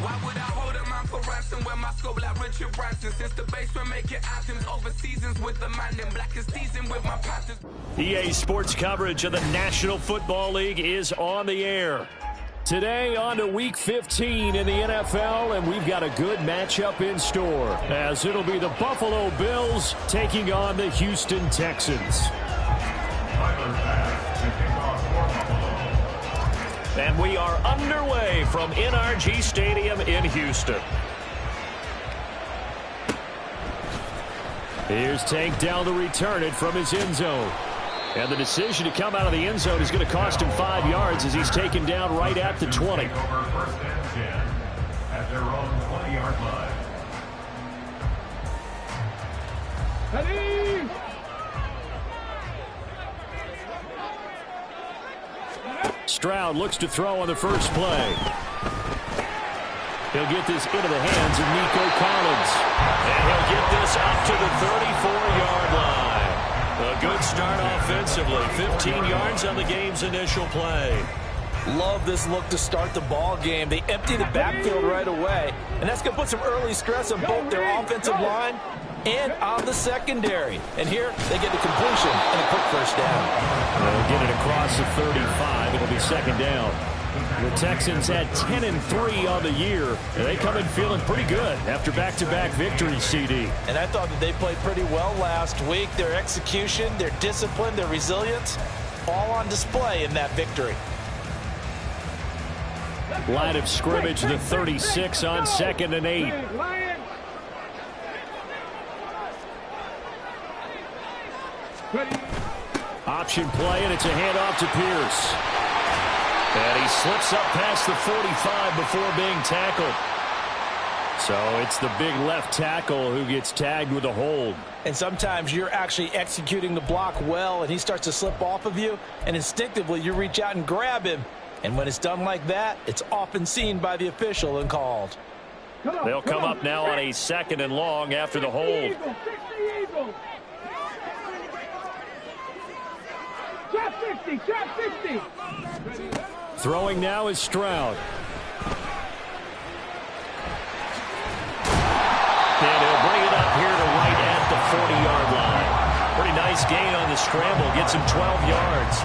Why would I hold a man for ransom when my scope like Richard Branson? Since the basement making items over seasons with the man in black is teasing with my passes. EA Sports coverage of the National Football League is on the air. Today on to Week 15 in the NFL, and we've got a good matchup in store, as it'll be the Buffalo Bills taking on the Houston Texans. And we are underway from NRG Stadium in Houston. Here's Tank Dell to return it from his end zone. And the decision to come out of the end zone is going to cost him 5 yards as he's taken down right at the 20. At their own 20-yard line. Stroud looks to throw on the first play. He'll get this into the hands of Nico Collins. And he'll get this up to the 34-yard line. A good start offensively. 15 yards on the game's initial play. Love this look to start the ball game. They empty the backfield right away, and that's going to put some early stress on both their offensive line and on the secondary. And here they get the completion and a quick first down. They'll get it across the 35. It'll be second down. The Texans had 10-3 on the year, and they come in feeling pretty good after back-to-back victories, CD. And I thought that they played pretty well last week. Their execution, their discipline, their resilience, all on display in that victory. Line of scrimmage, the 36 on 2nd and 8. Option play, and it's a handoff to Pierce. And he slips up past the 45 before being tackled. So it's the big left tackle who gets tagged with a hold. And sometimes you're actually executing the block well, and he starts to slip off of you, and instinctively you reach out and grab him. And when it's done like that, it's often seen by the official and called. They'll come up now on a 2nd and long after the hold. Throwing now is Stroud. And he'll bring it up here to right at the 40-yard line. Pretty nice gain on the scramble. Gets him 12 yards.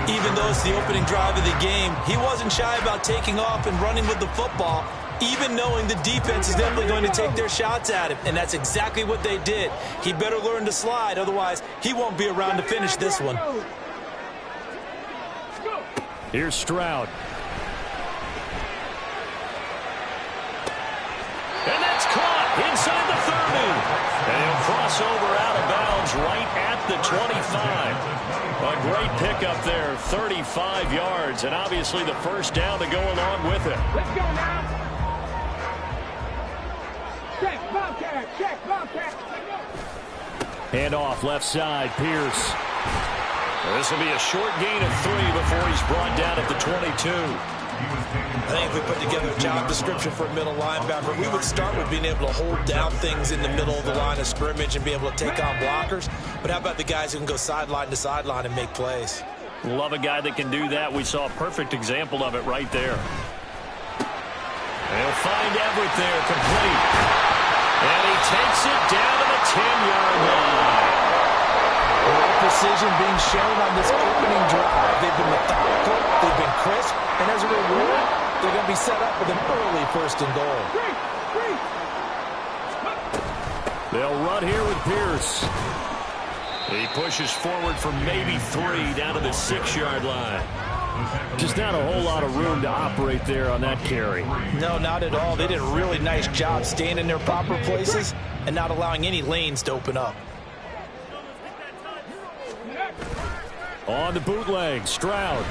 Even though it's the opening drive of the game, he wasn't shy about taking off and running with the football, even knowing the defense is definitely going to take their shots at him. And that's exactly what they did. He better learn to slide, otherwise he won't be around to finish this one. Here's Stroud. And that's caught inside the 30. And he'll cross over out of bounds right at the 25. A great pickup there, 35 yards, and obviously the first down to go along with it. Let's go now. Check, Bobcat, check, Bobcat. Hand off left side, Pierce. This will be a short gain of 3 before he's brought down at the 22. I think if we put together a job description for a middle linebacker, we would start with being able to hold down things in the middle of the line of scrimmage and be able to take on blockers. But how about the guys who can go sideline to sideline and make plays? Love a guy that can do that. We saw a perfect example of it right there. They'll find Everett there, complete. And he takes it down to the 10-yard line. Precision being shown on this opening drive. They've been methodical, they've been crisp, and as a reward, they're going to be set up with an early 1st and goal. They'll run here with Pierce. He pushes forward for maybe 3 down to the 6-yard line. Just not a whole lot of room to operate there on that carry. No, not at all. They did a really nice job staying in their proper places and not allowing any lanes to open up. On the bootleg, Stroud.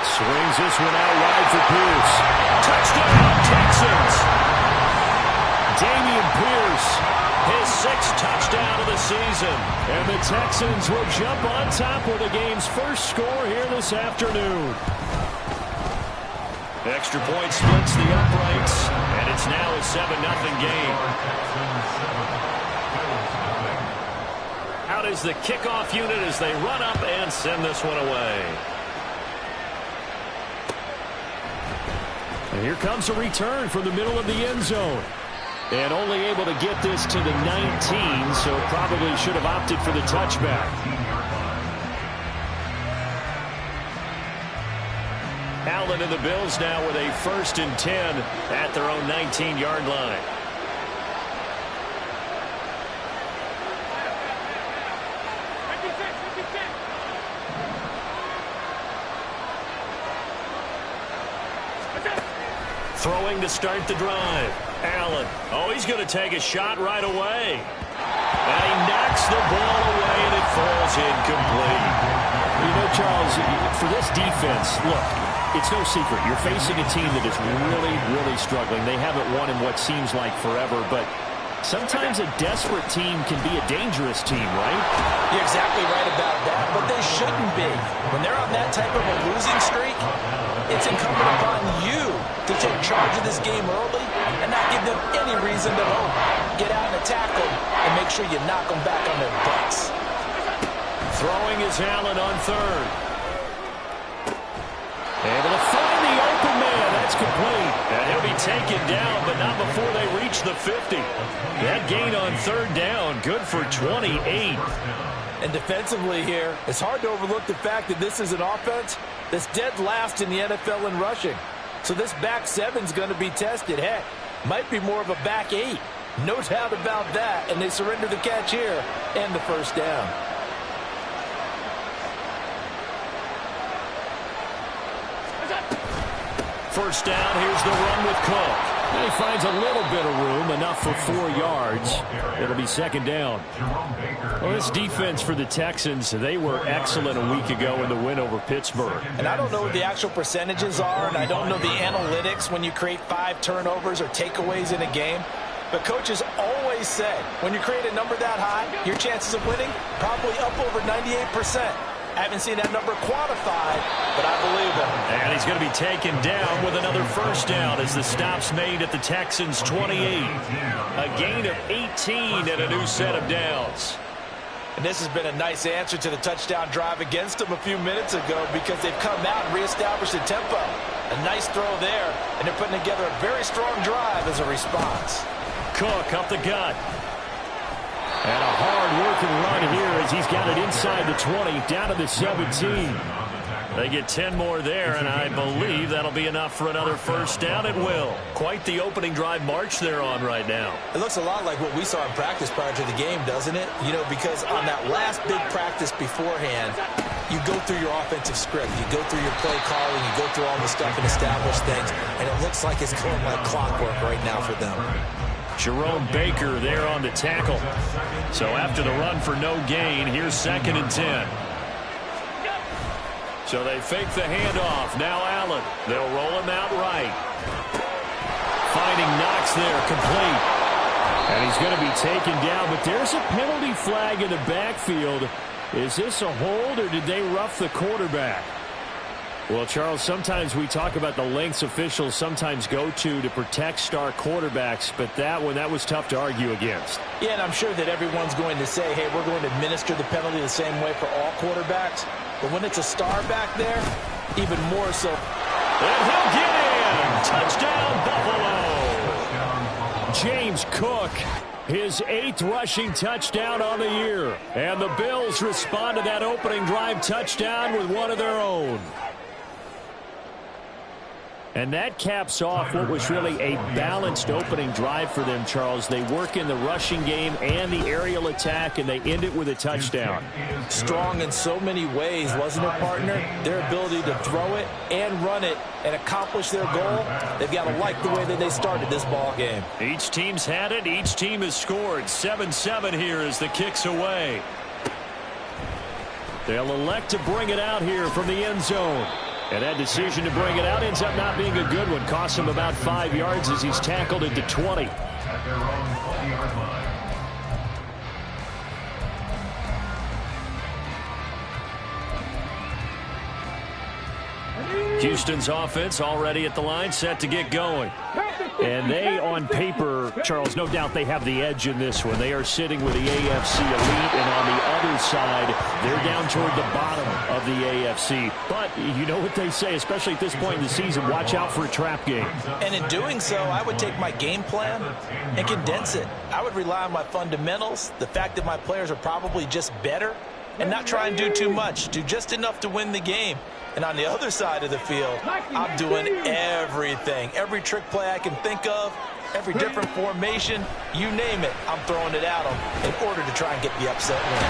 Swings this one out wide for Pierce. Touchdown, Texans! Dameon Pierce, his 6th touchdown of the season. And the Texans will jump on top with the game's first score here this afternoon. Extra point splits the uprights, and it's now a 7-0 game. Out is the kickoff unit as they run up and send this one away. Here comes a return from the middle of the end zone. And only able to get this to the 19, so probably should have opted for the touchback. Allen and the Bills now with a 1st and 10 at their own 19-yard line. Throwing to start the drive. Allen. Oh, he's going to take a shot right away. And he knocks the ball away, and it falls incomplete. You know, Charles, for this defense, look, it's no secret. You're facing a team that is really, really struggling. They haven't won in what seems like forever, but sometimes a desperate team can be a dangerous team, right? You're exactly right about that, but they shouldn't be. When they're on that type of a losing streak, it's incumbent upon you to take charge of this game early and not give them any reason to hope. Get out and attack them and make sure you knock them back on their butts. Throwing is Allen on 3rd. Able to find the open man. That's complete. And he'll be taken down, but not before they reach the 50. That gain on 3rd down, good for 28. And defensively here, it's hard to overlook the fact that this is an offense that's dead last in the NFL in rushing. So this back 7's going to be tested. Heck, might be more of a back 8. No doubt about that. And they surrender the catch here and the 1st down. First down, here's the run with Cook. And he finds a little bit of room, enough for 4 yards. It'll be 2nd down. Well, this defense for the Texans, they were excellent a week ago in the win over Pittsburgh. And I don't know what the actual percentages are, and I don't know the analytics when you create 5 turnovers or takeaways in a game. But coaches always say, when you create a number that high, your chances of winning probably up over 98%. I haven't seen that number quantified, but I believe him. And he's going to be taken down with another 1st down as the stop's made at the Texans' 28. A gain of 18 and a new set of downs. And this has been a nice answer to the touchdown drive against them a few minutes ago because they've come out and reestablished the tempo. A nice throw there, and they're putting together a very strong drive as a response. Cook up the gut. And a hard-working run here as he's got it inside the 20, down to the 17. They get 10 more there, and I believe that'll be enough for another 1st down. It will. Quite the opening drive march they're on right now. It looks a lot like what we saw in practice prior to the game, doesn't it? You know, because on that last big practice beforehand, you go through your offensive script. You go through your play calling. You go through all the stuff and establish things, and it looks like it's going like clockwork right now for them. Jerome Baker there on the tackle. So after the run for no gain, here's 2nd and 10. So they fake the handoff. Now Allen. They'll roll him out right. Finding Knox there, complete. And he's going to be taken down, but there's a penalty flag in the backfield. Is this a hold, or did they rough the quarterback? Well, Charles, sometimes we talk about the lengths officials sometimes go to protect star quarterbacks, but that was tough to argue against. Yeah, and I'm sure that everyone's going to say, hey, we're going to administer the penalty the same way for all quarterbacks. But when it's a star back there, even more so. And he'll get in! Touchdown, Buffalo! James Cook, his 8th rushing touchdown on the year. And the Bills respond to that opening drive touchdown with one of their own. And that caps off what was really a balanced opening drive for them, Charles. They work in the rushing game and the aerial attack, and they end it with a touchdown. Strong in so many ways, wasn't it, partner? Their ability to throw it and run it and accomplish their goal, they've got to like the way that they started this ball game. Each team's had it. Each team has scored. 7-7 here as the kick's away. They'll elect to bring it out here from the end zone. And that decision to bring it out ends up not being a good one. Costs him about 5 yards as he's tackled at the 20. Houston's offense already at the line, set to get going. And they, on paper, Charles, no doubt they have the edge in this one. They are sitting with the AFC elite, and on the other side, they're down toward the bottom of the AFC. But you know what they say, especially at this point in the season, watch out for a trap game. And in doing so, I would take my game plan and condense it. I would rely on my fundamentals, the fact that my players are probably just better, and not try and do too much, do just enough to win the game. And on the other side of the field, I'm doing everything. Every trick play I can think of, every different formation, you name it, I'm throwing it at them in order to try and get the upset win.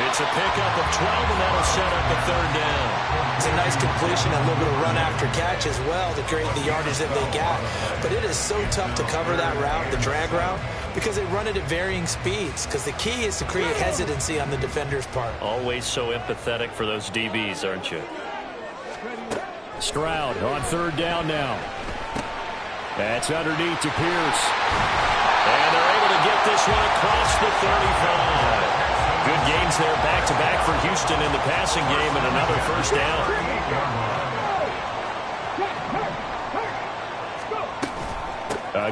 It's a pickup of 12, and that'll set up a third down. It's a nice completion, a little bit of run after catch as well to create the yardage that they got. But it is so tough to cover that route, the drag route, because they run it at varying speeds. Because the key is to create hesitancy on the defender's part. Always so empathetic for those DBs, aren't you? Stroud on third down now. That's underneath to Pierce. And they're able to get this one across the 35. Good gains there back-to-back for Houston in the passing game, and another first down.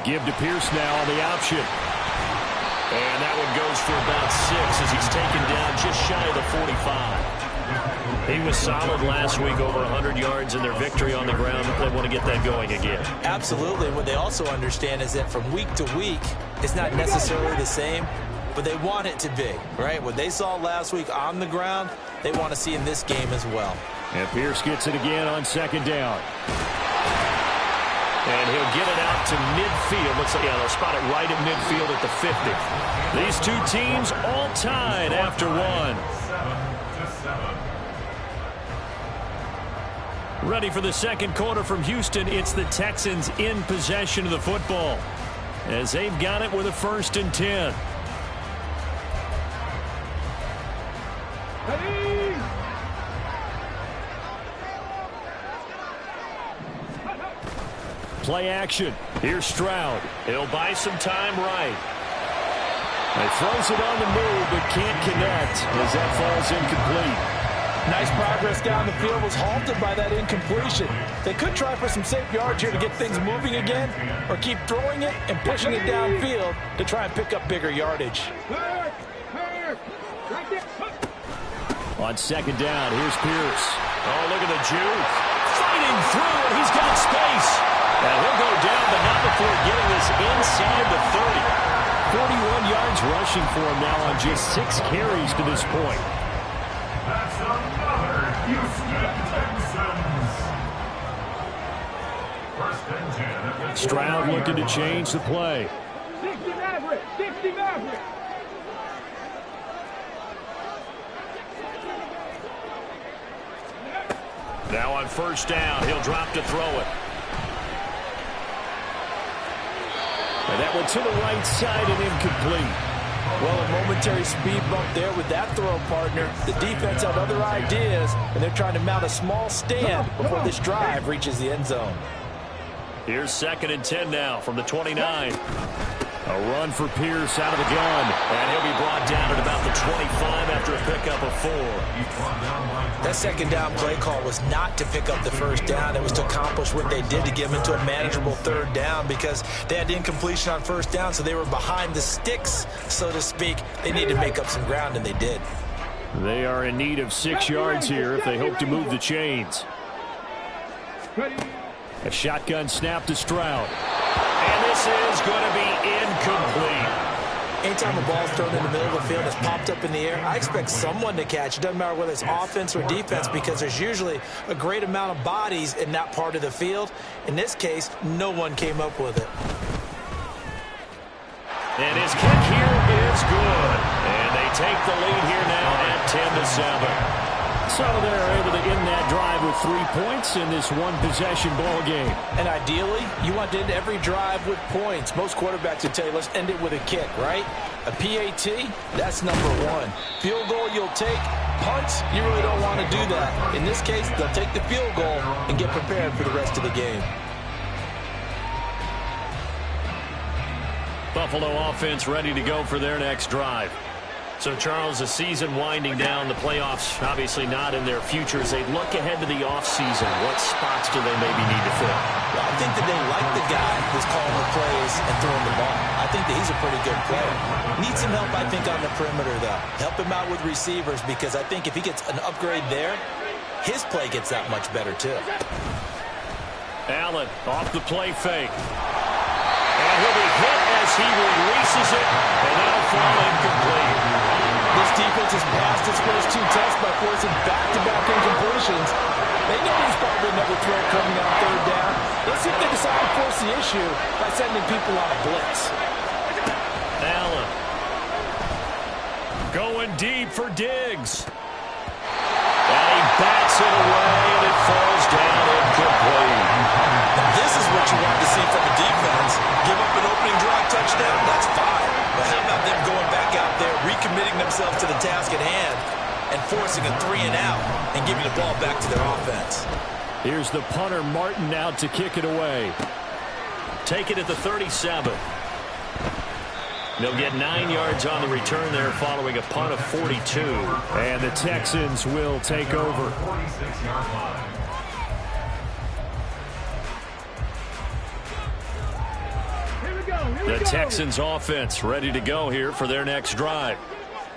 Give to Pierce now on the option. And that one goes for about 6 as he's taken down just shy of the 45. He was solid last week, over 100 yards in their victory on the ground. They want to get that going again. Absolutely. What they also understand is that from week to week, it's not necessarily the same, but they want it to be, right? What they saw last week on the ground, they want to see in this game as well. And Pierce gets it again on second down. And he'll get it out to midfield. Looks like, yeah, they'll spot it right at midfield at the 50. These two teams all tied after one. Ready for the second quarter from Houston. It's the Texans in possession of the football, as they've got it with a 1st and 10. Play action. Here's Stroud. He'll buy some time right. He throws it on the move, but can't connect as that falls incomplete. Nice progress down the field, was halted by that incompletion. They could try for some safe yards here to get things moving again, or keep throwing it and pushing it downfield to try and pick up bigger yardage. On second down, here's Pierce. Oh, look at the juke. Fighting through, and he's got space. And he'll go down, but not before getting this inside the 30. 41 yards rushing for him now on just 6 carries to this point. That's another Houston Texans. 1st and 10. Stroud looking to change the play. 60 Maverick, 60 Maverick. Now on first down, he'll drop to throw it. And that one to the right side and incomplete. Well, a momentary speed bump there with that throw, partner. The defense had other ideas, and they're trying to mount a small stand before this drive reaches the end zone. Here's 2nd and 10 now from the 29. A run for Pierce out of the gun. And he'll be brought down at about the 25 after a pickup of 4. That second down play call was not to pick up the first down. It was to accomplish what they did to get them into a manageable third down because they had incompletion on first down, so they were behind the sticks, so to speak. They needed to make up some ground, and they did. They are in need of 6 yards here if they hope to move the chains. A shotgun snap to Stroud. And this is going to be incomplete. Anytime a ball's thrown in the middle of the field and it's popped up in the air, I expect someone to catch. It doesn't matter whether it's offense or defense because there's usually a great amount of bodies in that part of the field. In this case, no one came up with it. And his kick here is good. And they take the lead here now at 10-7. So they're able to end that drive with 3 points in this one-possession ball game. And ideally, you want to end every drive with points. Most quarterbacks would tell you, let's end it with a kick, right? A PAT, that's number 1. Field goal you'll take. Punts, you really don't want to do that. In this case, they'll take the field goal and get prepared for the rest of the game. Buffalo offense ready to go for their next drive. So, Charles, the season winding down, the playoffs obviously not in their future. As they look ahead to the offseason, what spots do they maybe need to fill? Well, I think that they like the guy who's calling the plays and throwing the ball. I think that he's a pretty good player. Needs some help, I think, on the perimeter, though. Help him out with receivers, because I think if he gets an upgrade there, his play gets that much better, too. Allen off the play fake. And he'll be hit as he releases it, and that'll fall incomplete. This defense has passed its first 2 tests by forcing back-to-back incompletions. They know there's probably another throw coming on 3rd down. Let's see if they decide to force the issue by sending people on a blitz. Allen going deep for Diggs. And he bats it away, and it falls down incomplete. This is what you want to see from the defense. Give up an opening drive touchdown, that's fine. But how about them going back out there, recommitting themselves to the task at hand, and forcing a 3-and-out and giving the ball back to their offense? Here's the punter, Martin, out to kick it away. Take it at the 37. They'll get 9 yards on the return there following a punt of 42. And the Texans will take over. 46-yard line. The Texans offense ready to go here for their next drive.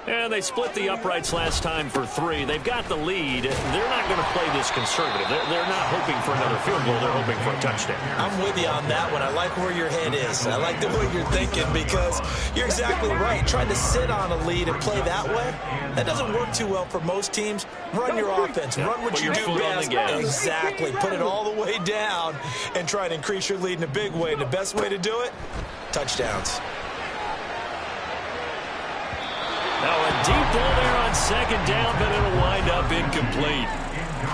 And they split the uprights last time for 3. They've got the lead. They're not going to play this conservative. They're not hoping for another field goal. They're hoping for a touchdown. I'm with you on that one. I like where your head is. I like the way you're thinking, because you're exactly right. Trying to sit on a lead and play that way, that doesn't work too well for most teams. Run your offense. Run what you do best. Exactly. Put it all the way down and try to increase your lead in a big way. And the best way to do it, touchdowns. Now a deep ball there on 2nd down, but it'll wind up incomplete.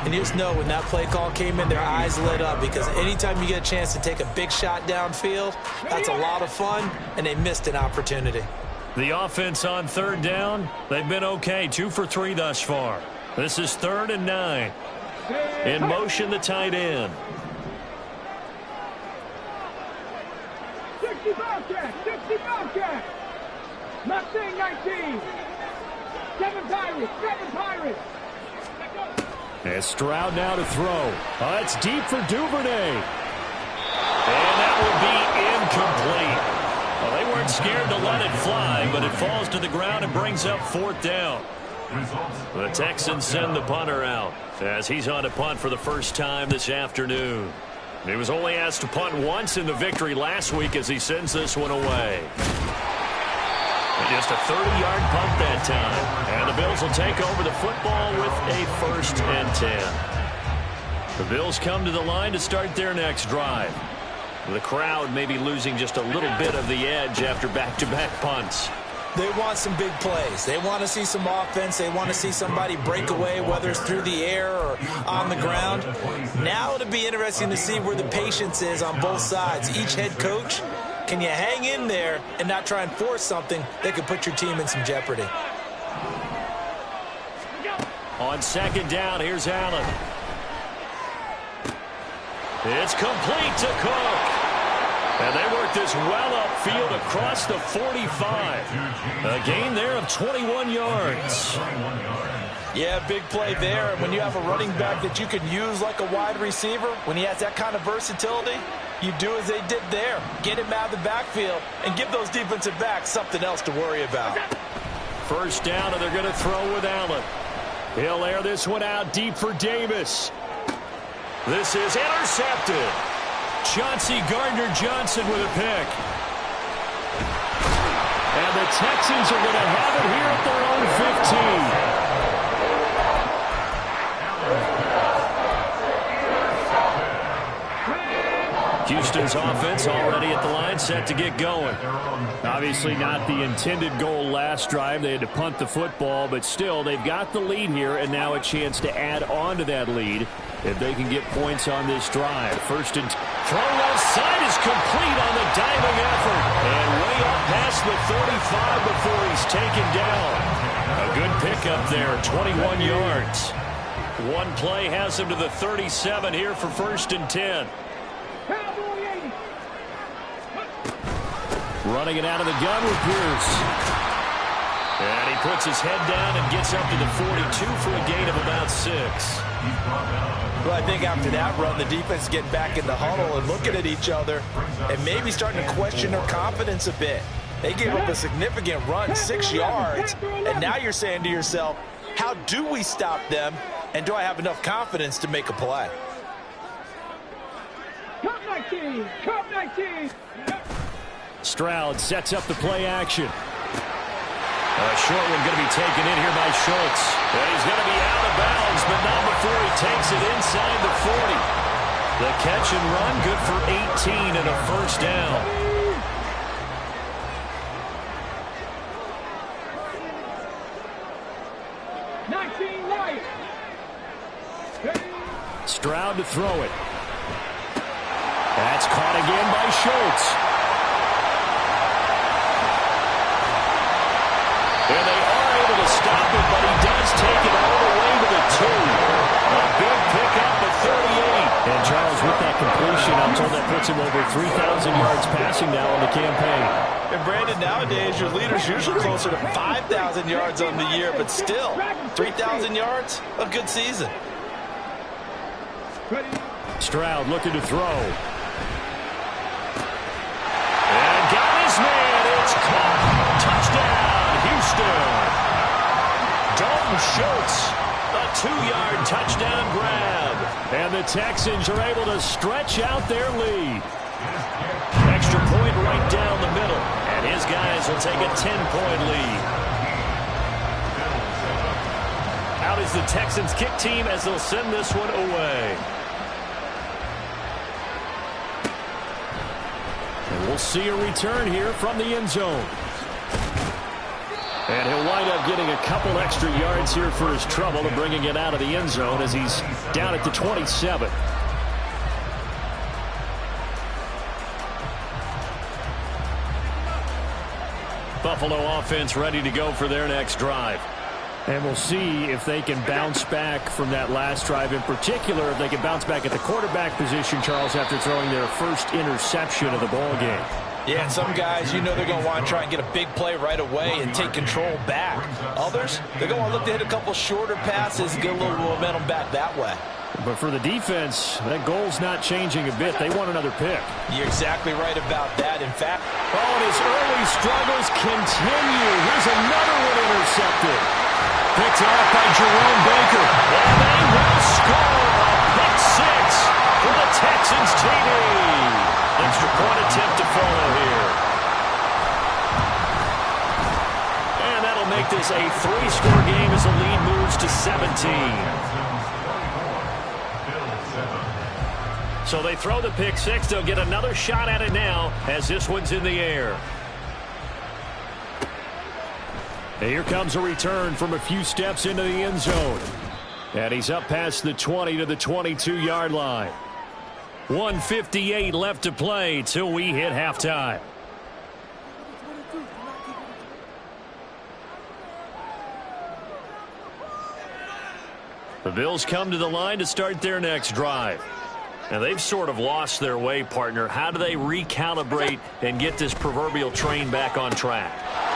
And you just know when that play call came in, their eyes lit up, because anytime you get a chance to take a big shot downfield, that's a lot of fun, and they missed an opportunity. The offense on 3rd down, they've been okay, 2 for 3 thus far. This is 3rd and 9. In motion, the tight end. 65 Jack. Not saying 19. 7 Pirates. And Stroud now to throw. It's deep for Duvernay. And that will be incomplete. Well, they weren't scared to let it fly, but it falls to the ground and brings up 4th down. The Texans send the punter out as he's on to punt for the first time this afternoon. He was only asked to punt once in the victory last week as he sends this one away. Just a 30-yard punt that time. And the Bills will take over the football with a 1st and 10. The Bills come to the line to start their next drive. The crowd may be losing just a little bit of the edge after back-to-back punts. They want some big plays. They want to see some offense. They want to see somebody break away, whether it's through the air or on the ground. Now it'll be interesting to see where the patience is on both sides. Each head coach, can you hang in there and not try and force something that could put your team in some jeopardy? On 2nd down, here's Allen. It's complete to Cook. And they work this well upfield across the 45. A gain there of 21 yards. Yeah, big play there. And when you have a running back that you can use like a wide receiver, when he has that kind of versatility, you do as they did there. Get him out of the backfield and give those defensive backs something else to worry about. 1st down, and they're going to throw with Allen. He'll air this one out deep for Davis. This is intercepted. Chauncey Gardner-Johnson with a pick. And the Texans are going to have it here at their own 15. Houston's offense already at the line, set to get going. Obviously not the intended goal last drive. They had to punt the football, but still, they've got the lead here, and now a chance to add on to that lead if they can get points on this drive. 1st and throw left side is complete on the diving effort. And way up past the 35 before he's taken down. A good pickup there, 21 yards. One play has him to the 37 here for 1st and 10. Running it out of the gun with Pierce. And he puts his head down and gets up to the 42 for a gain of about 6. Well, I think after that run, the defense is getting back in the huddle and looking at each other and maybe starting to question their confidence a bit. They gave up a significant run, 6 yards, and now you're saying to yourself, how do we stop them, and do I have enough confidence to make a play? Cup 19! Cup 19! Stroud sets up the play action. A short one going to be taken in here by Schultz. And he's going to be out of bounds, but not before he takes it inside the 40. The catch and run, good for 18 and a first down. Stroud to throw it. That's caught again by Schultz. And they are able to stop it, but he does take it all the way to the 2. A big pickup at 38. And Charles, with that completion, I'm told that puts him over 3,000 yards passing now on the campaign. And Brandon, nowadays your leader's usually closer to 5,000 yards on the year, but still, 3,000 yards, a good season. Stroud looking to throw. And got his man. It's caught. Touchdown, Houston. Dalton Schultz, a 2-yard touchdown grab. And the Texans are able to stretch out their lead. Extra point right down the middle. And his guys will take a 10-point lead. Out is the Texans kick team as they'll send this one away. And we'll see a return here from the end zone. And he'll wind up getting a couple extra yards here for his trouble and bringing it out of the end zone as he's down at the 27. Buffalo offense ready to go for their next drive. And we'll see if they can bounce back from that last drive. In particular, if they can bounce back at the quarterback position, Charles, after throwing their first interception of the ball game. Yeah, and some guys, you know they're going to want to try and get a big play right away and take control back. Others, they're going to want to look to hit a couple shorter passes and get a little momentum back that way. But for the defense, that goal's not changing a bit. They want another pick. You're exactly right about that. In fact, and his early struggles continue. Here's another one intercepted. Picked off by Jerome Baker. And they will score a pick 6 for the Texans TD. Extra point attempt to follow here. And that'll make this a 3-score game as the lead moves to 17. So they throw the pick 6. They'll get another shot at it now as this one's in the air. And here comes a return from a few steps into the end zone. And he's up past the 20 to the 22-yard line. 1:58 left to play till we hit halftime. The Bills come to the line to start their next drive. Now, they've sort of lost their way, partner. How do they recalibrate and get this proverbial train back on track?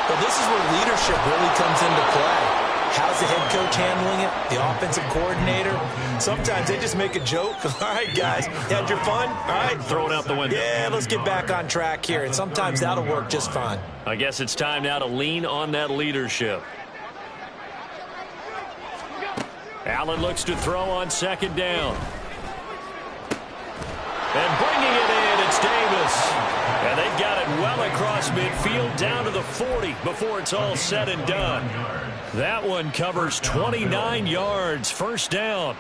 Well, this is where leadership really comes into play. How's the head coach handling it? The offensive coordinator? Sometimes they just make a joke. All right, guys, you had your fun? All right. Throw it out the window. Yeah, let's get back on track here. And sometimes that'll work just fine. I guess it's time now to lean on that leadership. Allen looks to throw on second down. And bringing it in, it's Davis. And they've got it well across midfield down to the 40 before it's all said and done. That one covers 29 yards, first down.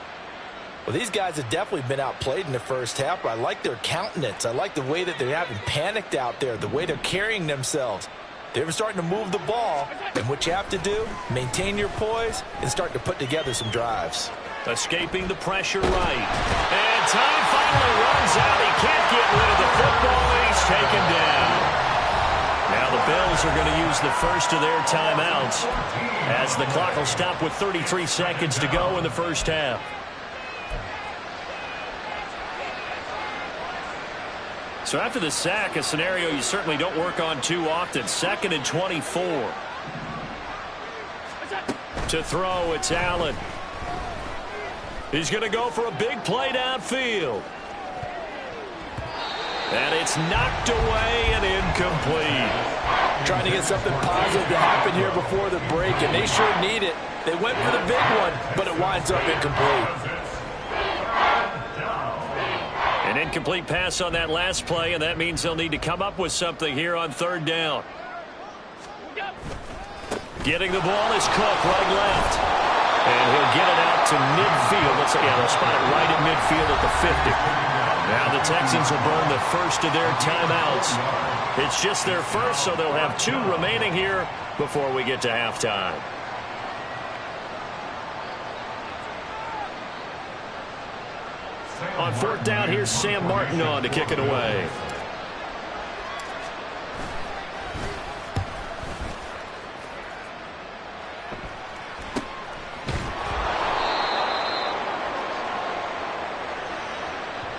Well, these guys have definitely been outplayed in the first half, but I like their countenance. I like the way that they haven't panicked out there, the way they're carrying themselves. They're starting to move the ball, and what you have to do, maintain your poise and start to put together some drives. Escaping the pressure right. And time finally runs out. He can't get rid of the football. He's taken down. Now the Bills are going to use the first of their timeouts as the clock will stop with 33 seconds to go in the first half. So after the sack, a scenario you certainly don't work on too often. 2nd and 24. To throw, it's Allen. He's going to go for a big play downfield. And it's knocked away and incomplete. Trying to get something positive to happen here before the break, and they sure need it. They went for the big one, but it winds up incomplete. An incomplete pass on that last play, and that means they'll need to come up with something here on third down. Getting the ball is Cook, right left. And he'll get it out to midfield. They'll spot it right at midfield at the 50. Now the Texans will burn the first of their timeouts. It's just their first, so they'll have 2 remaining here before we get to halftime. On fourth down, here's Sam Martin on to kick it away.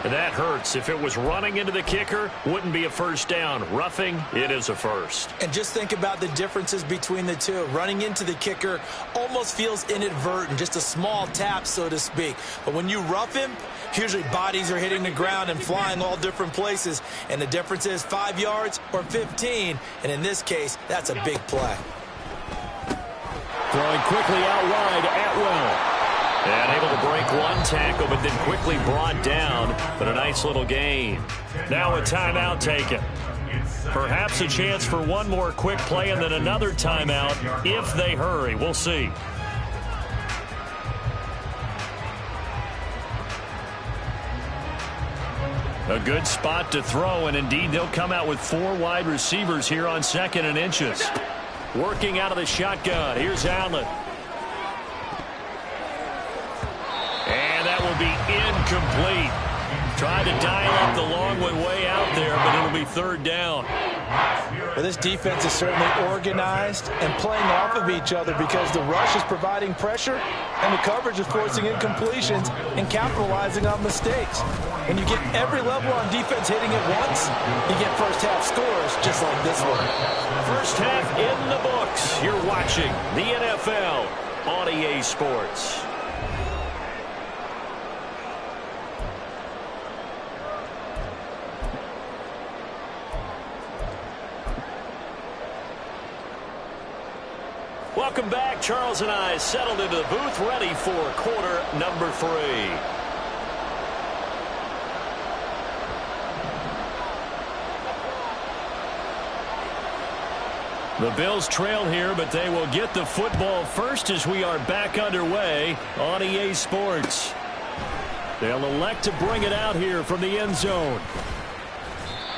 That hurts. If it was running into the kicker, wouldn't be a first down. Roughing, it is a first. And just think about the differences between the two. Running into the kicker almost feels inadvertent, just a small tap, so to speak. But when you rough him, usually bodies are hitting the ground and flying all different places. And the difference is 5 yards or 15. And in this case, that's a big play. Throwing quickly out wide, Atwell. And able to break one tackle, but then quickly brought down. But a nice little gain. Now a timeout taken. Perhaps a chance for one more quick play and then another timeout if they hurry. We'll see. A good spot to throw, and indeed they'll come out with 4 wide receivers here on 2nd and inches. Working out of the shotgun. Here's Allen. And that will be incomplete. Tried to dial up the long one way out there, but it'll be third down. Well, this defense is certainly organized and playing off of each other because the rush is providing pressure and the coverage is forcing incompletions and capitalizing on mistakes. When you get every level on defense hitting at once, you get first-half scores just like this one. First half in the books. You're watching the NFL on EA Sports. Welcome back. Charles and I settled into the booth, ready for quarter number 3. The Bills trail here, but they will get the football first as we are back underway on EA Sports. They'll elect to bring it out here from the end zone.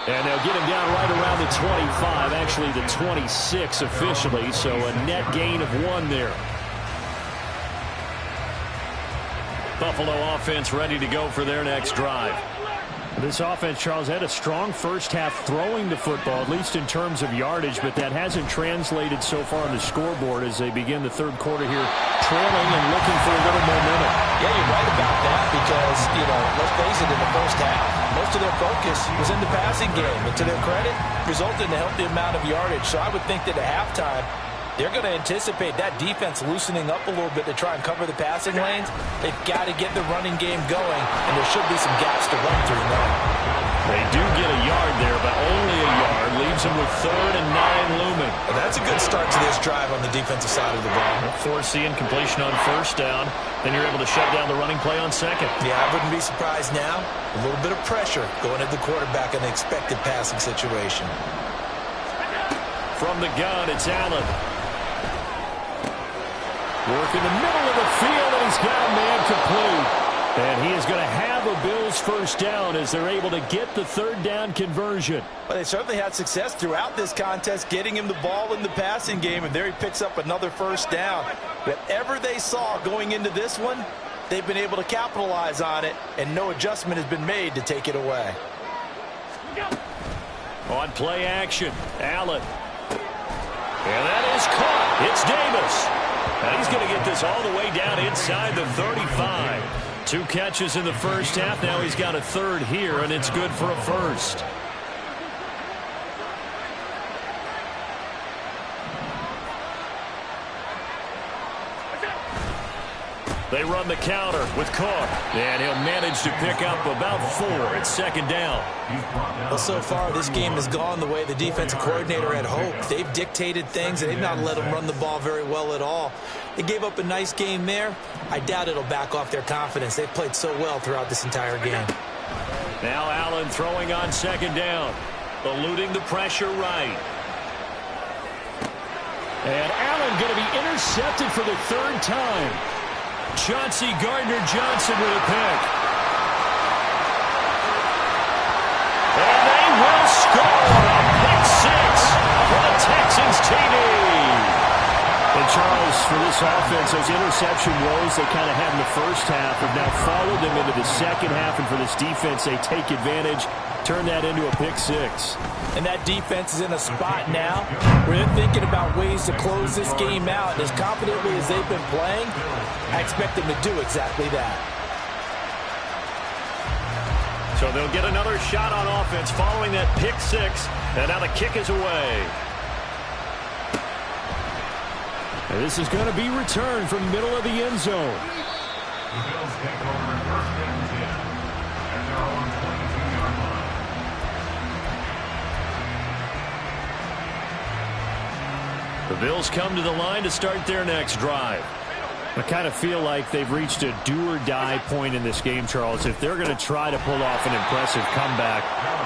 And they'll get him down right around the 25, actually the 26 officially, so a net gain of 1 there. Buffalo offense ready to go for their next drive. This offense, Charles, had a strong first half throwing the football, at least in terms of yardage, but that hasn't translated so far on the scoreboard as they begin the third quarter here, trailing and looking for a little momentum. Yeah, you're right about that because, let's face it, in the first half, most of their focus was in the passing game, and to their credit, resulted in a healthy amount of yardage. So I would think that at halftime, they're going to anticipate that defense loosening up a little bit to try and cover the passing lanes. They've got to get the running game going, and there should be some gaps to run through now. They do get a yard there, but only a yard. Leaves them with 3rd and 9 looming. Well, that's a good start to this drive on the defensive side of the ball. Force the incompletion on first down. Then you're able to shut down the running play on second. Yeah, I wouldn't be surprised now. A little bit of pressure going at the quarterback in an expected passing situation. From the gun, it's Allen. Work in the middle of the field, and he's got a man complete. And he is going to have a Bills first down as they're able to get the third down conversion. Well, they certainly had success throughout this contest, getting him the ball in the passing game, and there he picks up another first down. Whatever they saw going into this one, they've been able to capitalize on it, and no adjustment has been made to take it away. On play action, Allen. And that is caught. It's Davis. And he's going to get this all the way down inside the 35. 2 catches in the first half. Now he's got a 3rd here, and it's good for a first. They run the counter with Cook, and he'll manage to pick up about 4 at second down. Well, so far, this game has gone the way the defensive coordinator had hoped. They've dictated things, and they've not let them run the ball very well at all. They gave up a nice game there. I doubt it'll back off their confidence. They've played so well throughout this entire game. Now Allen throwing on second down, eluding the pressure right. And Allen going to be intercepted for the 3rd time. Chauncey Gardner-Johnson with a pick. And they will score a pick 6 for the Texans TD. And Charles, for this offense, those interception woes they kind of had in the first half have now followed them into the second half. And for this defense, they take advantage, turn that into a pick 6. And that defense is in a spot now where they're thinking about ways to close this game out. And as confidently as they've been playing, I expect them to do exactly that. So they'll get another shot on offense following that pick 6. And now the kick is away. And this is going to be returned from the middle of the end zone. The Bills take over 1st and 10 at their own 22-yard line. The Bills come to the line to start their next drive. I kind of feel like they've reached a do-or-die point in this game, Charles. If they're going to try to pull off an impressive comeback,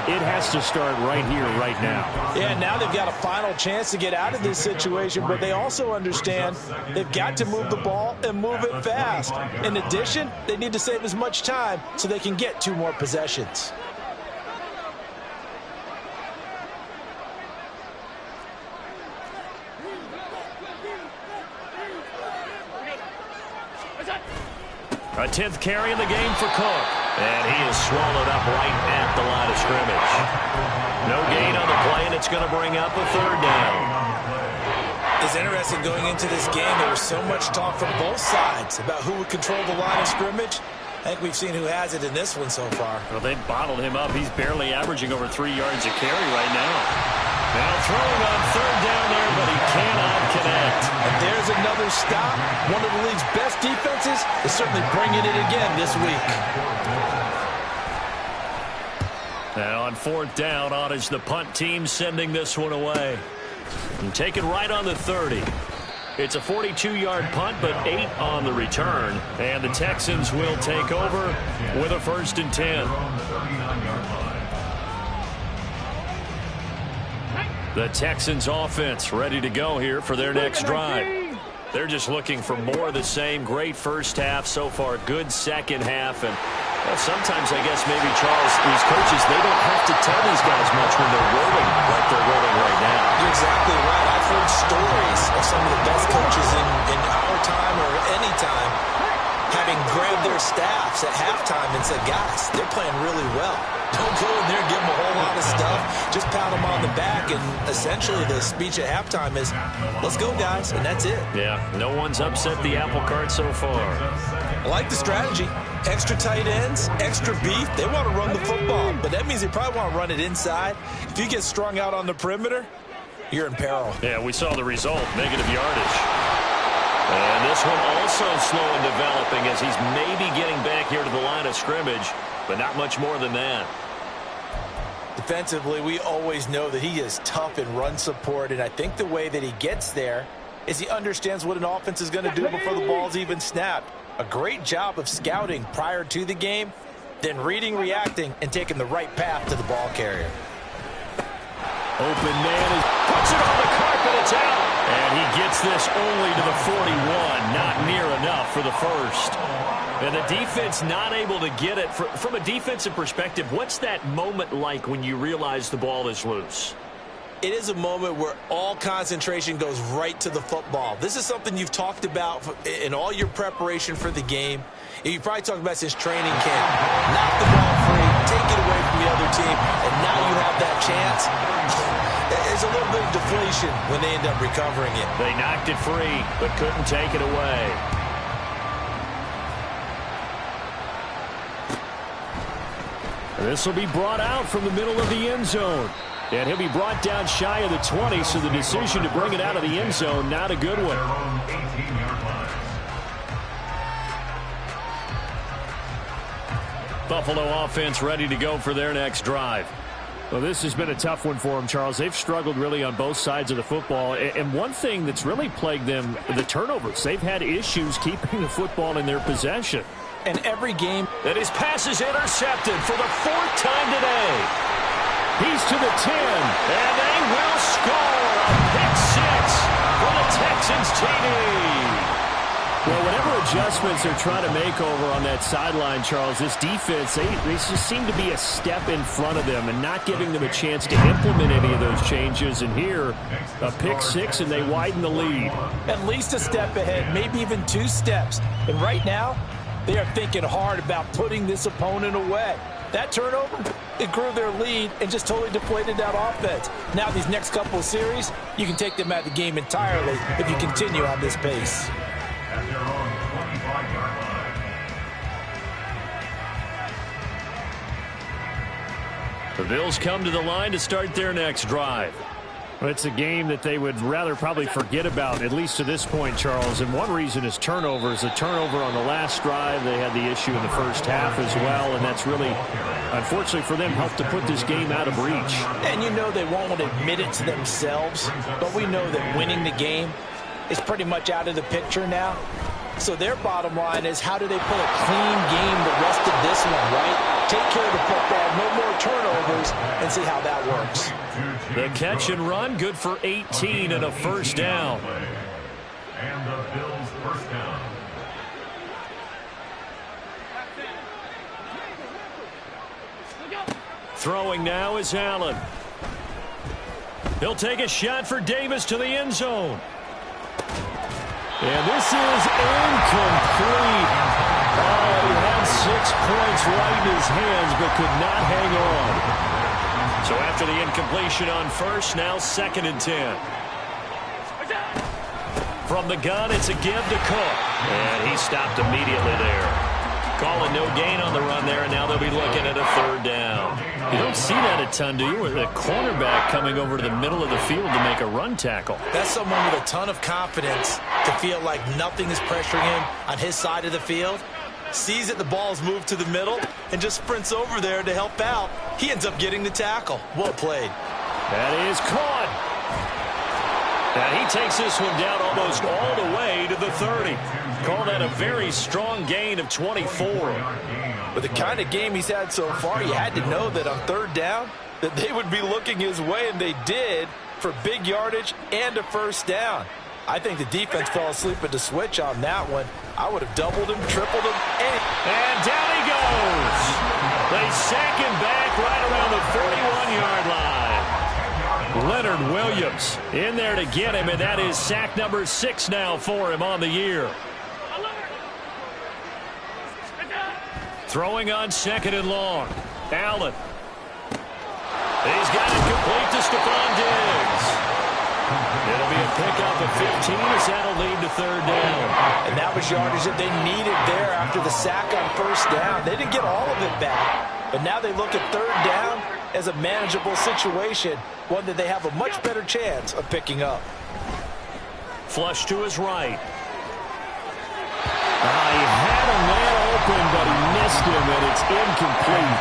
it has to start right here, right now. Yeah, now they've got a final chance to get out of this situation, but they also understand they've got to move the ball and move it fast. In addition, they need to save as much time so they can get 2 more possessions. A 10th carry in the game for Cook. And he is swallowed up right at the line of scrimmage. No gain on the play, and it's going to bring up a 3rd down. It's interesting going into this game. There was so much talk from both sides about who would control the line of scrimmage. I think we've seen who has it in this one so far. Well, they bottled him up. He's barely averaging over 3 yards a carry right now. Now throwing on 3rd down there, but he cannot connect. And there's another stop. One of the league's best defenses is certainly bringing it again this week. Now on 4th down, on is the punt team sending this one away. And take it right on the 30. It's a 42-yard punt, but 8 on the return. And the Texans will take over with a 1st and 10. The Texans offense ready to go here for their next drive. They're just looking for more of the same. Great first half so far. Good second half. And well, sometimes I guess maybe, Charles, these coaches, they don't have to tell these guys much when they're rolling like they're rolling right now. You're exactly right. I've heard stories of some of the best coaches in our time or any time having grabbed their staffs at halftime and said, guys, they're playing really well. Don't go in there and give them a whole lot of stuff. Just pat them on the back. And essentially the speech at halftime is, let's go, guys. And that's it. Yeah, no one's upset the apple cart so far. I like the strategy. Extra tight ends, extra beef. They want to run the football. But that means they probably want to run it inside. If you get strung out on the perimeter, you're in peril. Yeah, we saw the result, negative yardage. And this one also slow in developing as he's maybe getting back here to the line of scrimmage, but not much more than that. Defensively, we always know that he is tough in run support, and I think the way that he gets there is he understands what an offense is going to do before the ball's even snapped. A great job of scouting prior to the game, then reading, reacting, and taking the right path to the ball carrier. Open man puts it on the carpet, it's out. And he gets this only to the 41, not near enough for the 1st. And the defense not able to get it. From a defensive perspective, what's that moment like when you realize the ball is loose? It is a moment where all concentration goes right to the football. This is something you've talked about in all your preparation for the game. You probably talked about since training camp. Knock the ball free, take it away from the other team, and now you have that chance. There's a little bit of deflation when they end up recovering it. They knocked it free, but couldn't take it away. This will be brought out from the middle of the end zone. And he'll be brought down shy of the 20, so the decision to bring it out of the end zone, not a good one. Buffalo offense ready to go for their next drive. Well, this has been a tough one for them, Charles. They've struggled really on both sides of the football. And one thing that's really plagued them, the turnovers. They've had issues keeping the football in their possession. And every game that his pass is intercepted for the 4th time today. He's to the 10, and they will score a pick 6 for the Texans TD. Well, whatever adjustments they're trying to make over on that sideline, Charles, this defense, they just seem to be a step in front of them and not giving them a chance to implement any of those changes. And here, a pick 6, and they widen the lead. At least a step ahead, maybe even 2 steps. And right now, they are thinking hard about putting this opponent away. That turnover, it grew their lead and just totally deflated that offense. Now these next couple of series, you can take them out of the game entirely if you continue on this pace. At their own 25-yard line. The Bills come to the line to start their next drive. Well, it's a game that they would rather probably forget about, at least to this point, Charles. And one reason is turnovers. The turnover on the last drive, they had the issue in the first half as well, and that's really, unfortunately for them, helped to put this game out of reach. And you know they won't admit it to themselves, but we know that winning the game is pretty much out of the picture now. So their bottom line is, how do they put a clean game the rest of this one, right? Take care of the football, no more turnovers, and see how that works. The catch and run, good for 18 and a first down. And the Bills' first down. Throwing now is Allen. He'll take a shot for Davis to the end zone. And this is incomplete. Oh, he had 6 points right in his hands, but could not hang on. So after the incompletion on first, now 2nd and 10. From the gun, it's a give to Cook. And he stopped immediately there. Calling no gain on the run there, and now they'll be looking at a 3rd down. You don't see that a ton, do you? With a cornerback coming over to the middle of the field to make a run tackle. That's someone with a ton of confidence to feel like nothing is pressuring him on his side of the field. Sees that the ball's moved to the middle and just sprints over there to help out. He ends up getting the tackle. Well played. That is caught. And he takes this one down almost all the way to the 30. Call that a very strong gain of 24. With the kind of game he's had so far, you had to know that on 3rd down that they would be looking his way, and they did, for big yardage and a first down. I think the defense fell asleep at the switch on that one. I would have doubled him, tripled him, and down he goes. They sack him back right around the 41-yard line. Leonard Williams in there to get him, and that is sack number 6 now for him on the year. Throwing on 2nd and long. Allen. He's got it complete to Stephon Diggs. It'll be a pickup of 15 as that'll lead to 3rd down. And that was yardage that they needed there after the sack on first down. They didn't get all of it back, but now they look at 3rd down as a manageable situation, one that they have a much better chance of picking up. Flush to his right. He had a man open, but he missed him, and it's incomplete.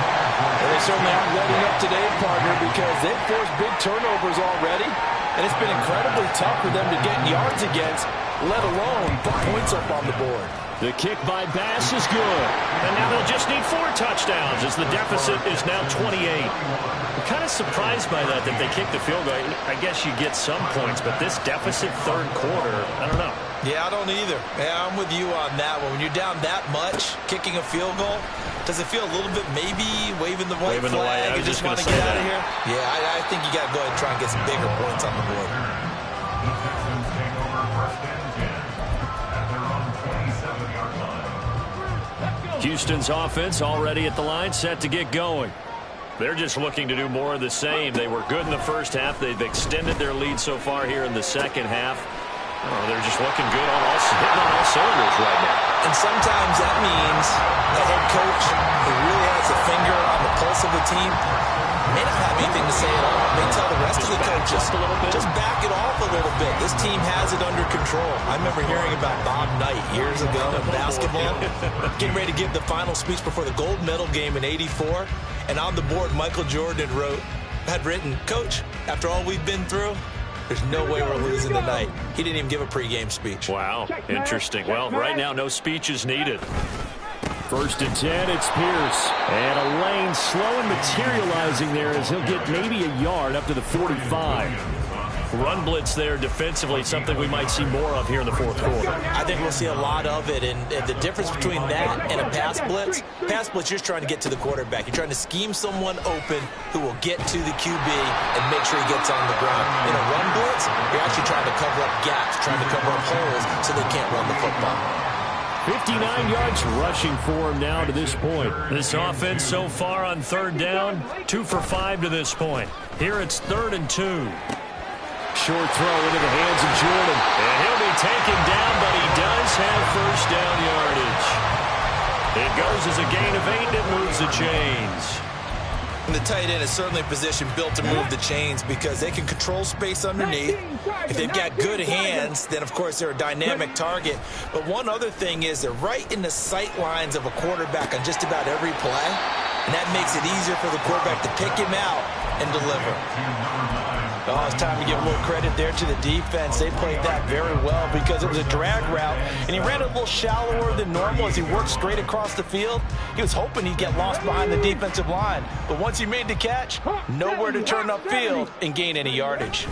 And they certainly aren't letting up today, partner, because they've forced big turnovers already, and it's been incredibly tough for them to get yards against, let alone put points up on the board. The kick by Bass is good, and now they'll just need 4 touchdowns as the deficit is now 28. I'm kind of surprised by that they kicked the field goal. I guess you get some points, but this deficit 3rd quarter, I don't know. Yeah, I don't either. Yeah, I'm with you on that one. When you're down that much, kicking a field goal, does it feel a little bit maybe waving the white flag? You just want to get out of here? Yeah, I think you got to go ahead and try and get some bigger points on the board. The Texans take over 1st and 10 at their own 27-yard line. Houston's offense already at the line, set to get going. They're just looking to do more of the same. They were good in the first half. They've extended their lead so far here in the second half. Oh, they're just looking good hitting on all cylinders right now. And sometimes that means a head coach who really has a finger on the pulse of the team may not have anything to say at all. They tell the rest of the coaches, just back it off a little bit. This team has it under control. I remember hearing about Bob Knight years ago in basketball, getting ready to give the final speech before the gold medal game in '84. And on the board, Michael Jordan had written, "Coach, after all we've been through, there's no way we're losing tonight." He didn't even give a pregame speech. Wow, interesting. Well, right now, no speech is needed. 1st and 10, it's Pierce. And a lane slow and materializing there as he'll get maybe a yard up to the 45. Run blitz there defensively, something we might see more of here in the 4th quarter. I think we'll see a lot of it, and the difference between that and a pass blitz, you're just trying to get to the quarterback. You're trying to scheme someone open who will get to the QB and make sure he gets on the ground. In a run blitz, you're actually trying to cover up gaps, trying to cover up holes so they can't run the football. 59 yards rushing for him now to this point. This offense so far on 3rd down, 2 for 5 to this point. Here it's 3rd and 2. Short throw into the hands of Jordan. And he'll be taken down, but he does have 1st down yardage. It goes as a gain of 8, and it moves the chains. And the tight end is certainly a position built to move the chains because they can control space underneath. If they've got good hands, then, of course, they're a dynamic target. But one other thing is they're right in the sight lines of a quarterback on just about every play, and that makes it easier for the quarterback to pick him out and deliver. Oh, it's time to give a little credit there to the defense. They played that very well because it was a drag route, and he ran a little shallower than normal as he worked straight across the field. He was hoping he'd get lost behind the defensive line, but once he made the catch, nowhere to turn upfield and gain any yardage.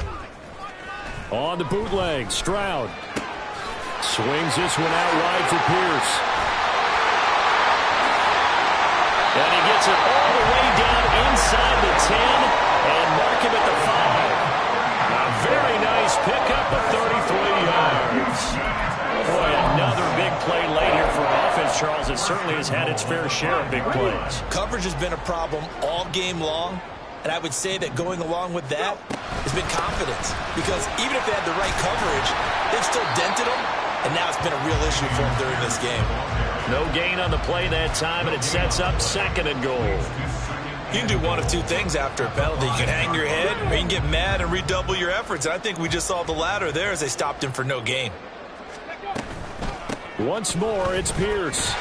On the bootleg, Stroud swings this one out wide for Pierce. And he gets it all the way down inside the 10 and mark him at the 5. A very nice pickup of 33 yards. Boy, another big play late here for offense, Charles. It certainly has had its fair share of big plays. Coverage has been a problem all game long, and I would say that going along with that has been confidence. Because even if they had the right coverage, they've still dented them, and now it's been a real issue for them during this game. No gain on the play that time, and it sets up 2nd and goal. You can do one of two things after a penalty. You can hang your head, or you can get mad and redouble your efforts. I think we just saw the latter there as they stopped him for no gain. Once more, it's Pierce.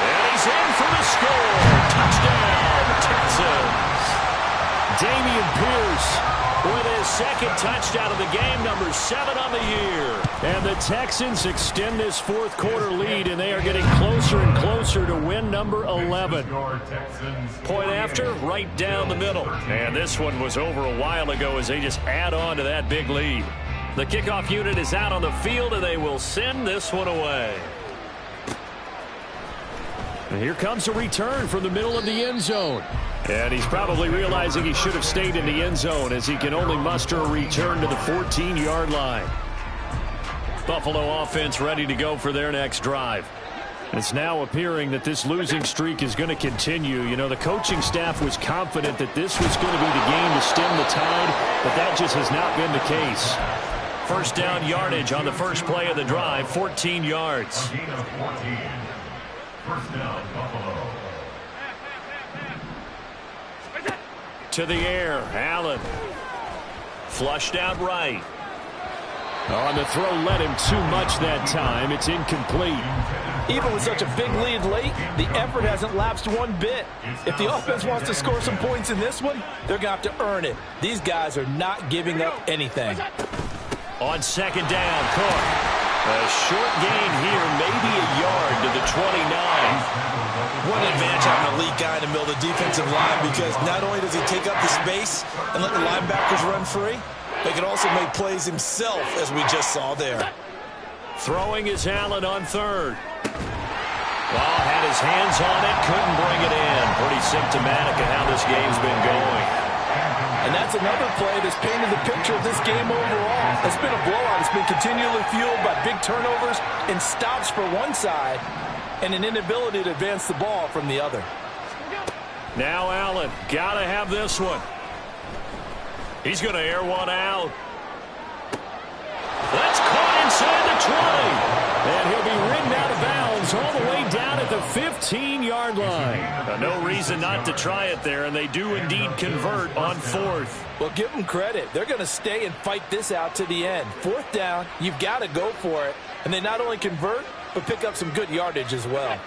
And he's in for the score. Touchdown, Texans. Dameon Pierce with his 2nd touchdown of the game, number 7 on the year. And the Texans extend this 4th quarter lead, and they are getting closer and closer to win number 11. Point after, right down the middle. And this one was over a while ago as they just add on to that big lead. The kickoff unit is out on the field, and they will send this one away. And here comes a return from the middle of the end zone. And he's probably realizing he should have stayed in the end zone as he can only muster a return to the 14-yard line. Buffalo offense ready to go for their next drive. It's now appearing that this losing streak is going to continue. You know, the coaching staff was confident that this was going to be the game to stem the tide, but that just has not been the case. 1st down yardage on the first play of the drive, 14 yards. Gain of 14. 1st down, Buffalo. To the air, Allen. Flushed out right. On the throw, led him too much that time. It's incomplete. Even with such a big lead late, the effort hasn't lapsed one bit. If the offense wants to score some points in this one, they're going to have to earn it. These guys are not giving up anything. On 2nd down, Cook. A short gain here, maybe a yard to the 29. What an advantage having a elite guy in the middle of the defensive line, because not only does he take up the space and let the linebackers run free, but he can also make plays himself, as we just saw there. Throwing is Allen on 3rd. Well, had his hands on it, couldn't bring it in. Pretty symptomatic of how this game's been going. And that's another play that's painted the picture of this game overall. It's been a blowout. It's been continually fueled by big turnovers and stops for one side and an inability to advance the ball from the other. Now Allen, got to have this one. He's going to air one out. That's caught inside the 20. And he'll be ridden out of bounds all the way down at the 15-yard line. No reason not to try it there, and they do indeed convert on 4th. Well, give them credit. They're going to stay and fight this out to the end. 4th down, you've got to go for it. And they not only convert, but pick up some good yardage as well.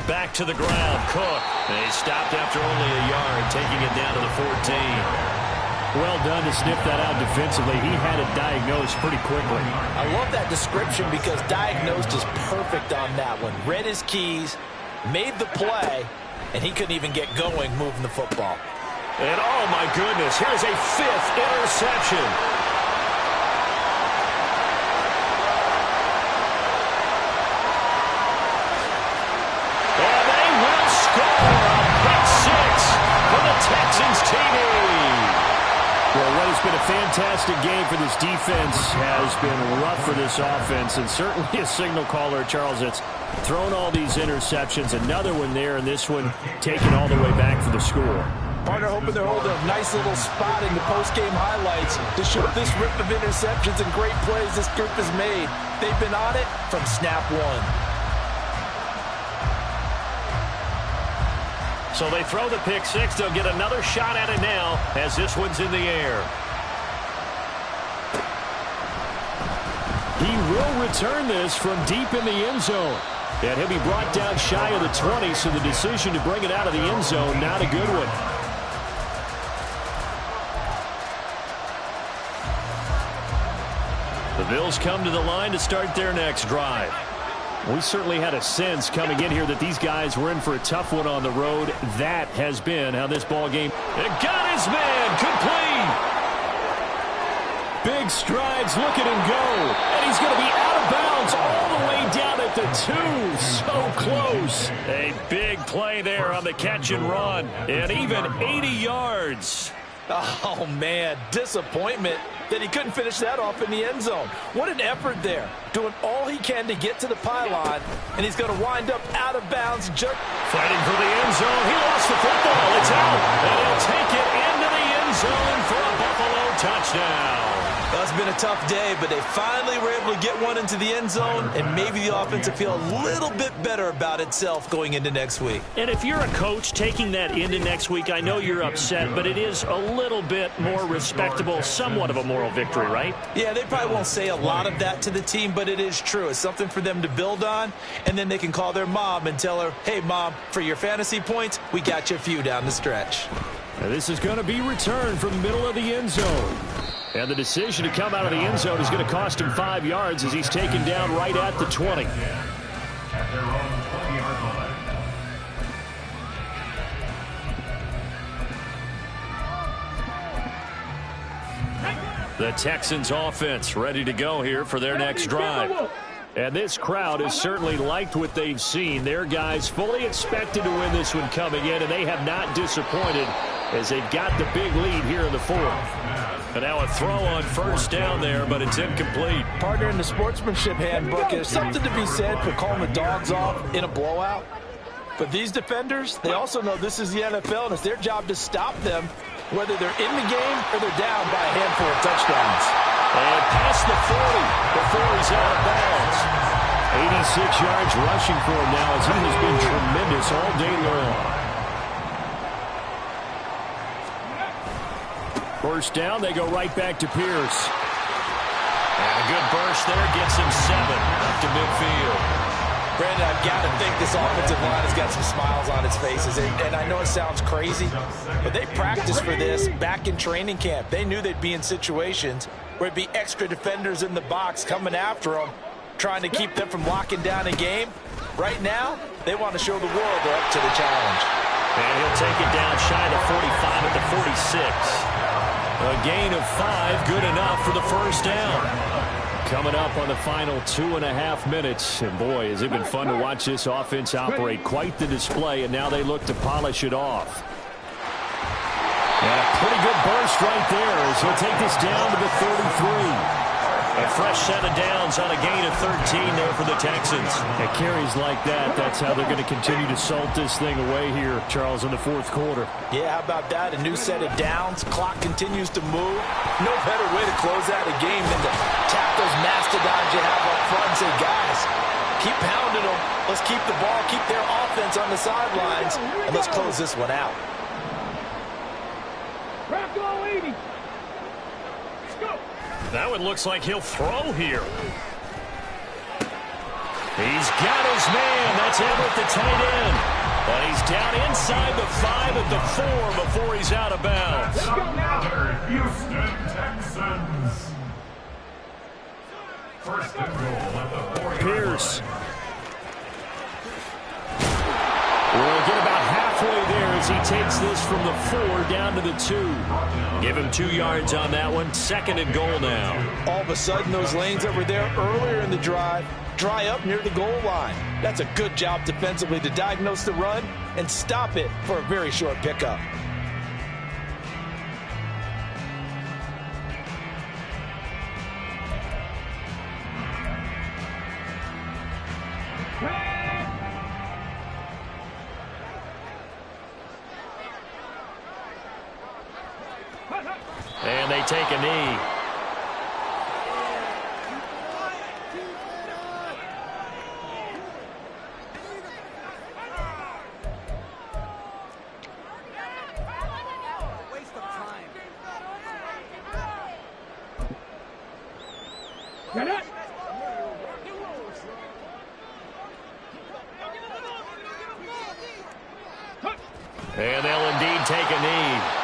Back to the ground, Cook. They stopped after only a yard, taking it down to the 14. Well done to sniff that out defensively. He had it diagnosed pretty quickly. I love that description because diagnosed is perfect on that one. Read his keys, made the play, and he couldn't even get going moving the football. And oh my goodness, here's a 5th interception. And they will score a pick 6 for the Texans TV. Well, what has been a fantastic game for this defense has been rough for this offense, and certainly a signal caller, Charles, that's thrown all these interceptions. Another one there, and this one taken all the way back for the score. Partner hoping they're holding a nice little spot in the post-game highlights to show this rip of interceptions and great plays this group has made. They've been on it from snap one. So they throw the pick 6. They'll get another shot at it now as this one's in the air. He will return this from deep in the end zone. And he'll be brought down shy of the 20, so the decision to bring it out of the end zone, not a good one. The Bills come to the line to start their next drive. We certainly had a sense coming in here that these guys were in for a tough one on the road. That has been how this ball game. It got his man complete. Big strides, look at him go. And he's going to be out of bounds all the way down at the 2. So close. A big play there on the catch and run. And even 80 yards. Oh, man, disappointment that he couldn't finish that off in the end zone. What an effort there, doing all he can to get to the pylon, and he's going to wind up out of bounds. Fighting for the end zone. He lost the football. It's out, and he'll take it into the end zone for a Buffalo touchdown. That's been a tough day, but they finally were able to get one into the end zone, and maybe the offense will feel a little bit better about itself going into next week. And if you're a coach taking that into next week, I know you're upset, but it is a little bit more respectable, somewhat of a moral victory, right? Yeah, they probably won't say a lot of that to the team, but it is true. It's something for them to build on, and then they can call their mom and tell her, hey, Mom, for your fantasy points, we got you a few down the stretch. Now, this is going to be returned from the middle of the end zone. And the decision to come out of the end zone is going to cost him 5 yards as he's taken down right at the 20. At their own 20-yard line. The Texans offense ready to go here for their next drive. And this crowd has certainly liked what they've seen. Their guys fully expected to win this one coming in, and they have not disappointed as they've got the big lead here in the 4th. And now a throw on first down there, but it's incomplete. Partner, in the sportsmanship handbook, there's something to be said for calling the dogs off in a blowout. But these defenders, they also know this is the NFL, and it's their job to stop them, whether they're in the game or they're down by a handful of touchdowns. And past the 40 before he's out of bounds. 86 yards rushing for him now as he has been tremendous all day long. First down, they go right back to Pierce. And a good burst there gets him 7 up to midfield. Brandon, I've got to think this offensive line has got some smiles on its faces. And I know it sounds crazy, but they practiced for this back in training camp. They knew they'd be in situations where it'd be extra defenders in the box coming after them, trying to keep them from locking down a game. Right now, they want to show the world they're up to the challenge. And he'll take it down shy of the 45 at the 46. A gain of 5, good enough for the first down. Coming up on the final 2.5 minutes. And boy, has it been fun to watch this offense operate. Quite the display, and now they look to polish it off. And a pretty good burst right there as he'll take this down to the 33. A fresh set of downs on a gain of 13 there for the Texans. At carries like that, that's how they're going to continue to salt this thing away here, Charles, in the 4th quarter. Yeah, how about that? A new set of downs. Clock continues to move. No better way to close out a game than to tap those mastodons you have up front and say, guys, Keep pounding them. Let's keep the ball, keep their offense on the sidelines, and let's close this one out. Crack all 80. Let's go. That one looks like he'll throw here. He's got his man. That's Everett, the tight end. But he's down inside the 5 at the 4 before he's out of bounds. Another Houston Texans. First and goal at the 4-yard Pierce. line. We'll get about halfway there as he takes this from the 4 down to the 2. Give him 2 yards on that one. Second and goal now. All of a sudden, those lanes that were there earlier in the drive dry up near the goal line. That's a good job defensively to diagnose the run and stop it for a very short pickup. And they take a knee. Get it. And they'll indeed take a knee.